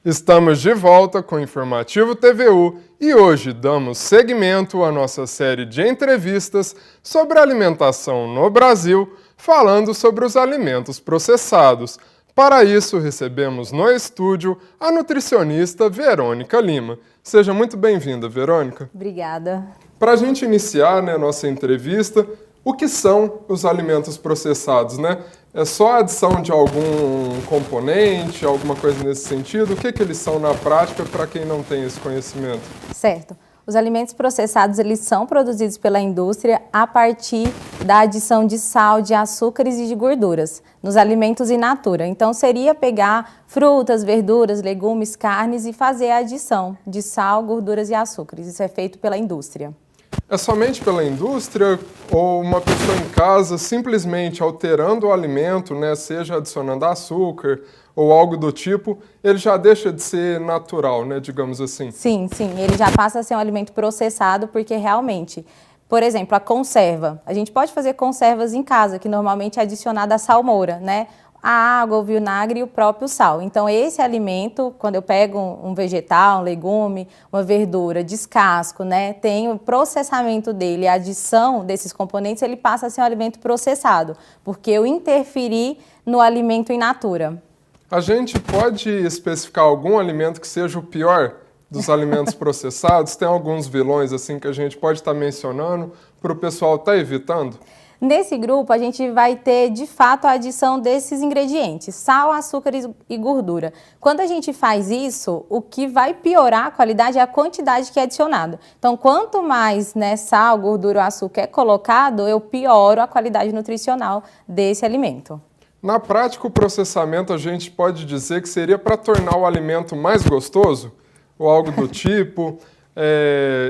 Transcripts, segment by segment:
Estamos de volta com o Informativo TVU e hoje damos seguimento à nossa série de entrevistas sobre alimentação no Brasil, falando sobre os alimentos processados. Para isso, recebemos no estúdio a nutricionista Verônica Lima. Seja muito bem-vinda, Verônica. Obrigada. Para a gente iniciar a nossa entrevista, o que são os alimentos processados, né? É só a adição de algum componente, alguma coisa nesse sentido? O que eles são na prática para quem não tem esse conhecimento? Certo. Os alimentos processados, eles são produzidos pela indústria a partir da adição de sal, de açúcares e de gorduras nos alimentos in natura. Então, seria pegar frutas, verduras, legumes, carnes e fazer a adição de sal, gorduras e açúcares. Isso é feito pela indústria. É somente pela indústria ou uma pessoa em casa simplesmente alterando o alimento, né, seja adicionando açúcar ou algo do tipo, ele já deixa de ser natural, né, digamos assim? Sim, ele já passa a ser um alimento processado porque realmente, por exemplo, a conserva. A gente pode fazer conservas em casa, que normalmente é adicionada a salmoura, né? A água, o vinagre e o próprio sal. Então, esse alimento, quando eu pego um vegetal, um legume, uma verdura, descasco, né, tem o processamento dele, a adição desses componentes, ele passa a ser um alimento processado, porque eu interferi no alimento in natura. A gente pode especificar algum alimento que seja o pior dos alimentos processados? Tem alguns vilões assim que a gente pode estar mencionando para o pessoal estar evitando? Nesse grupo, a gente vai ter, de fato, a adição desses ingredientes, sal, açúcar e gordura. Quando a gente faz isso, o que vai piorar a qualidade é a quantidade que é adicionada. Então, quanto mais, né, sal, gordura ou açúcar é colocado, eu pioro a qualidade nutricional desse alimento. Na prática, o processamento a gente pode dizer que seria para tornar o alimento mais gostoso? Ou algo do tipo?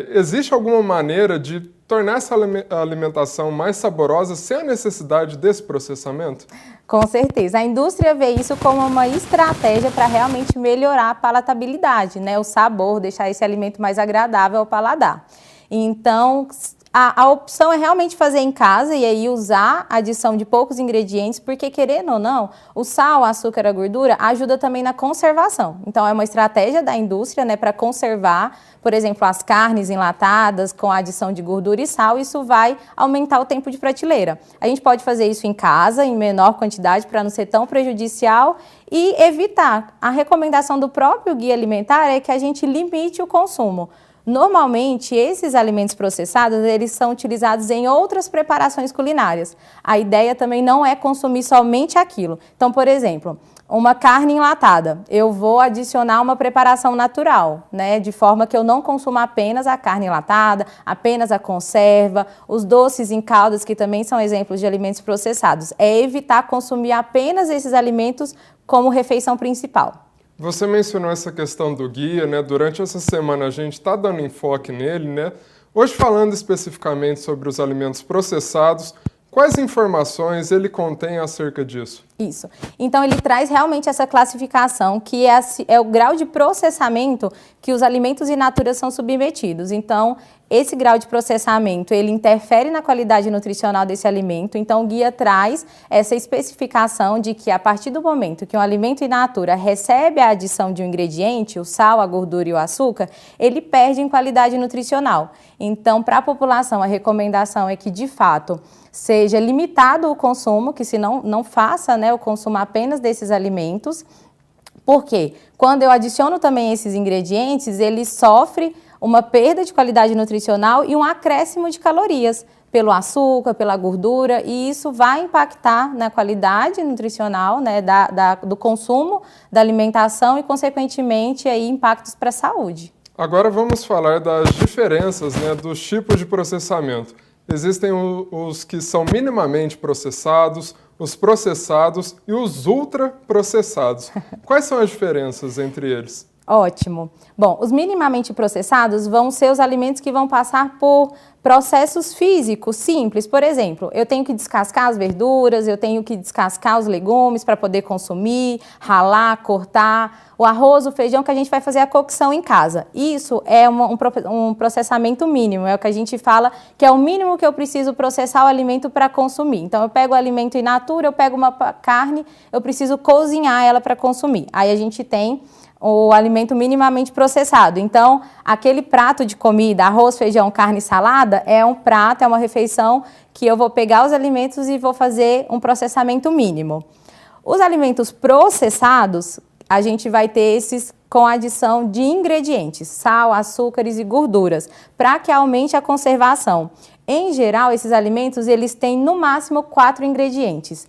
Existe alguma maneira de tornar essa alimentação mais saborosa sem a necessidade desse processamento? Com certeza. A indústria vê isso como uma estratégia para realmente melhorar a palatabilidade, né? O sabor, deixar esse alimento mais agradável ao paladar. Então, a opção é realmente fazer em casa e aí usar a adição de poucos ingredientes, porque querendo ou não, o sal, o açúcar, a gordura ajuda também na conservação. Então é uma estratégia da indústria, né, para conservar, por exemplo, as carnes enlatadas com a adição de gordura e sal, isso vai aumentar o tempo de prateleira. A gente pode fazer isso em casa, em menor quantidade, para não ser tão prejudicial e evitar. A recomendação do próprio guia alimentar é que a gente limite o consumo. Normalmente, esses alimentos processados, eles são utilizados em outras preparações culinárias. A ideia também não é consumir somente aquilo. Então, por exemplo, uma carne enlatada, eu vou adicionar uma preparação natural, né? De forma que eu não consuma apenas a carne enlatada, apenas a conserva, os doces em caldas, que também são exemplos de alimentos processados. É evitar consumir apenas esses alimentos como refeição principal. Você mencionou essa questão do guia, né? Durante essa semana a gente está dando enfoque nele, né? Hoje falando especificamente sobre os alimentos processados, quais informações ele contém acerca disso? Isso. Então, ele traz realmente essa classificação, que é o grau de processamento que os alimentos in natura são submetidos. Então, esse grau de processamento, ele interfere na qualidade nutricional desse alimento. Então, o guia traz essa especificação de que, a partir do momento que um alimento in natura recebe a adição de um ingrediente, o sal, a gordura e o açúcar, ele perde em qualidade nutricional. Então, para a população, a recomendação é que, de fato, seja limitado o consumo, que se não faça, né, o consumo apenas desses alimentos, porque quando eu adiciono também esses ingredientes, ele sofre uma perda de qualidade nutricional e um acréscimo de calorias pelo açúcar, pela gordura, e isso vai impactar na qualidade nutricional, né, do consumo da alimentação e, consequentemente, aí, impactos para a saúde. Agora vamos falar das diferenças, né, dos tipos de processamento. Existem os que são minimamente processados, os processados e os ultraprocessados. Quais são as diferenças entre eles? Ótimo. Bom, os minimamente processados vão ser os alimentos que vão passar por processos físicos simples. Por exemplo, eu tenho que descascar as verduras, eu tenho que descascar os legumes para poder consumir, ralar, cortar. O arroz, o feijão, que a gente vai fazer a cocção em casa. Isso é um processamento mínimo, é o que a gente fala que é o mínimo que eu preciso processar o alimento para consumir. Então, eu pego o alimento in natura, eu pego uma carne, eu preciso cozinhar ela para consumir. Aí a gente tem o alimento minimamente processado. Então, aquele prato de comida, arroz, feijão, carne e salada, é um prato, é uma refeição que eu vou pegar os alimentos e vou fazer um processamento mínimo. Os alimentos processados, a gente vai ter esses com adição de ingredientes, sal, açúcares e gorduras, para que aumente a conservação. Em geral, esses alimentos, eles têm no máximo 4 ingredientes.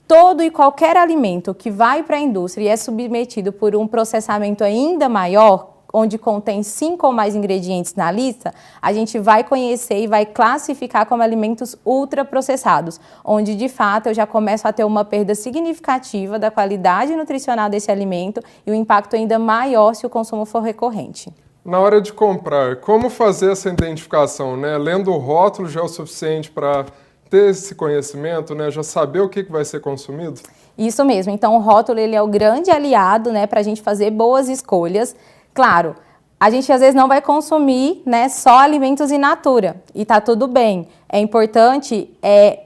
Todo e qualquer alimento que vai para a indústria e é submetido por um processamento ainda maior, onde contém 5 ou mais ingredientes na lista, a gente vai conhecer e vai classificar como alimentos ultraprocessados, onde de fato eu já começo a ter uma perda significativa da qualidade nutricional desse alimento e um impacto ainda maior se o consumo for recorrente. Na hora de comprar, como fazer essa identificação, né? Lendo o rótulo já é o suficiente para ter esse conhecimento, né? Já saber o que vai ser consumido? Isso mesmo. Então, o rótulo ele é o grande aliado, né, para a gente fazer boas escolhas. Claro, a gente às vezes não vai consumir, né, só alimentos in natura e tá tudo bem. É importante,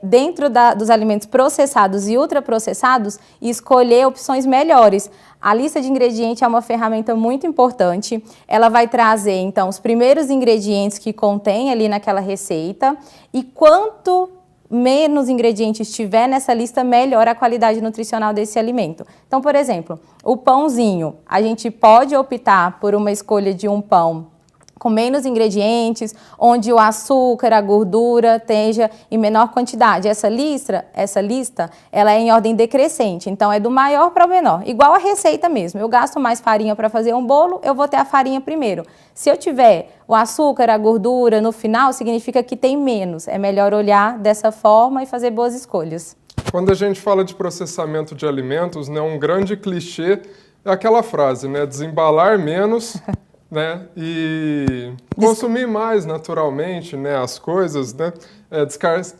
dentro dos alimentos processados e ultraprocessados, escolher opções melhores. A lista de ingredientes é uma ferramenta muito importante. Ela vai trazer, então, os primeiros ingredientes que contém ali naquela receita e quanto menos ingredientes tiver nessa lista, melhor a qualidade nutricional desse alimento. Então, por exemplo, o pãozinho, a gente pode optar por uma escolha de um pão com menos ingredientes, onde o açúcar, a gordura esteja em menor quantidade. Essa lista, ela é em ordem decrescente, então é do maior para o menor, igual a receita mesmo. Eu gasto mais farinha para fazer um bolo, eu vou ter a farinha primeiro. Se eu tiver o açúcar, a gordura no final, significa que tem menos. É melhor olhar dessa forma e fazer boas escolhas. Quando a gente fala de processamento de alimentos, né, um grande clichê é aquela frase, né, desembalar menos, né, e consumir mais naturalmente, né, as coisas, né,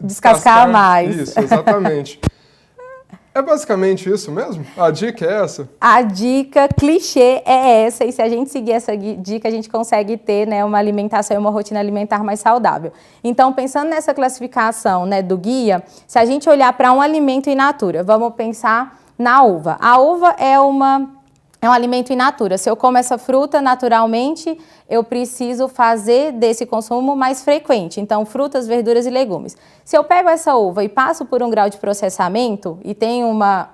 descascar mais. Isso, exatamente. É basicamente isso mesmo? A dica é essa? A dica clichê é essa, e se a gente seguir essa dica, a gente consegue ter, né, uma alimentação e uma rotina alimentar mais saudável. Então, pensando nessa classificação, né, do guia, se a gente olhar para um alimento in natura, vamos pensar na uva. A uva é um alimento in natura. Se eu como essa fruta naturalmente, eu preciso fazer desse consumo mais frequente. Então, frutas, verduras e legumes. Se eu pego essa uva e passo por um grau de processamento e tenho uma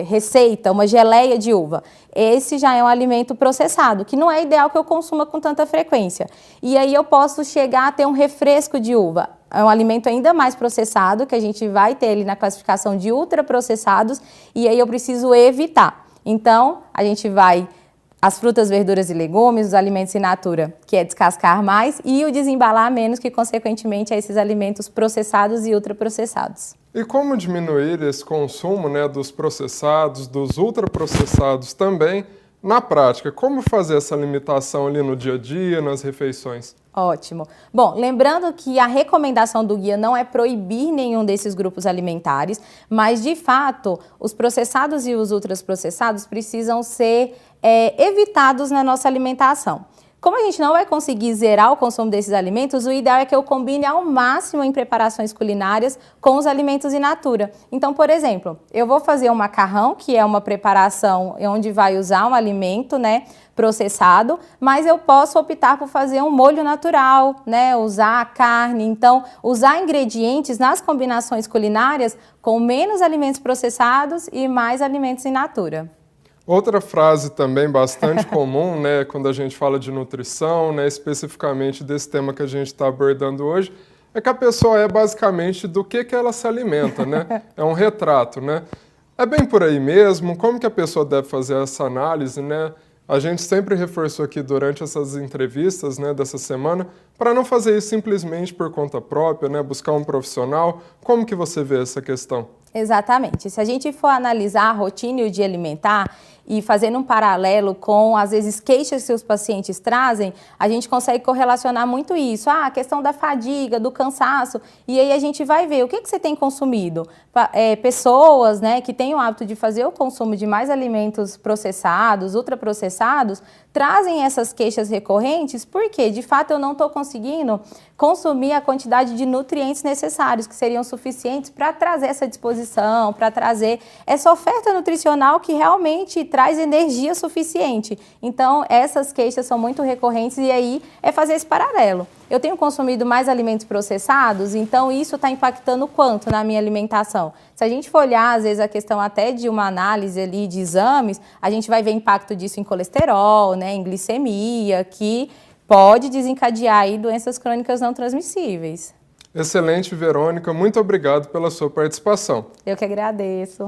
receita, uma geleia de uva, esse já é um alimento processado, que não é ideal que eu consuma com tanta frequência. E aí eu posso chegar a ter um refresco de uva. É um alimento ainda mais processado, que a gente vai ter ali na classificação de ultraprocessados, e aí eu preciso evitar. Então, a gente vai as frutas, verduras e legumes, os alimentos in natura, que é descascar mais, e o desembalar menos, que consequentemente é esses alimentos processados e ultraprocessados. E como diminuir esse consumo, né, dos processados, dos ultraprocessados também, na prática? Como fazer essa limitação ali no dia a dia, nas refeições? Ótimo. Bom, lembrando que a recomendação do guia não é proibir nenhum desses grupos alimentares, mas, de fato, os processados e os ultraprocessados precisam ser evitados na nossa alimentação. Como a gente não vai conseguir zerar o consumo desses alimentos, o ideal é que eu combine ao máximo em preparações culinárias com os alimentos in natura. Então, por exemplo, eu vou fazer um macarrão, que é uma preparação onde vai usar um alimento, né, processado, mas eu posso optar por fazer um molho natural, né, usar a carne. Então, usar ingredientes nas combinações culinárias com menos alimentos processados e mais alimentos in natura. Outra frase também bastante comum, né, quando a gente fala de nutrição, né, especificamente desse tema que a gente está abordando hoje, é que a pessoa é basicamente do que ela se alimenta, né? É um retrato, né? É bem por aí mesmo? Como que a pessoa deve fazer essa análise, né? A gente sempre reforçou aqui durante essas entrevistas, né, dessa semana, para não fazer isso simplesmente por conta própria, né, buscar um profissional. Como que você vê essa questão? Exatamente. Se a gente for analisar a rotina e o dia alimentar e fazendo um paralelo com, às vezes, queixas que os pacientes trazem, a gente consegue correlacionar muito isso. A questão da fadiga, do cansaço, e aí a gente vai ver o que você tem consumido. Pessoas, né, que têm o hábito de fazer o consumo de mais alimentos processados, ultraprocessados, trazem essas queixas recorrentes porque, de fato, eu não estou conseguindo consumir a quantidade de nutrientes necessários, que seriam suficientes para trazer essa disposição, para trazer essa oferta nutricional que realmente traz energia suficiente. Então, essas queixas são muito recorrentes e aí é fazer esse paralelo. Eu tenho consumido mais alimentos processados, então isso está impactando quanto na minha alimentação? Se a gente for olhar, às vezes, a questão até de uma análise ali de exames, a gente vai ver impacto disso em colesterol, né, em glicemia, que pode desencadear aí doenças crônicas não transmissíveis. Excelente, Verônica. Muito obrigado pela sua participação. Eu que agradeço.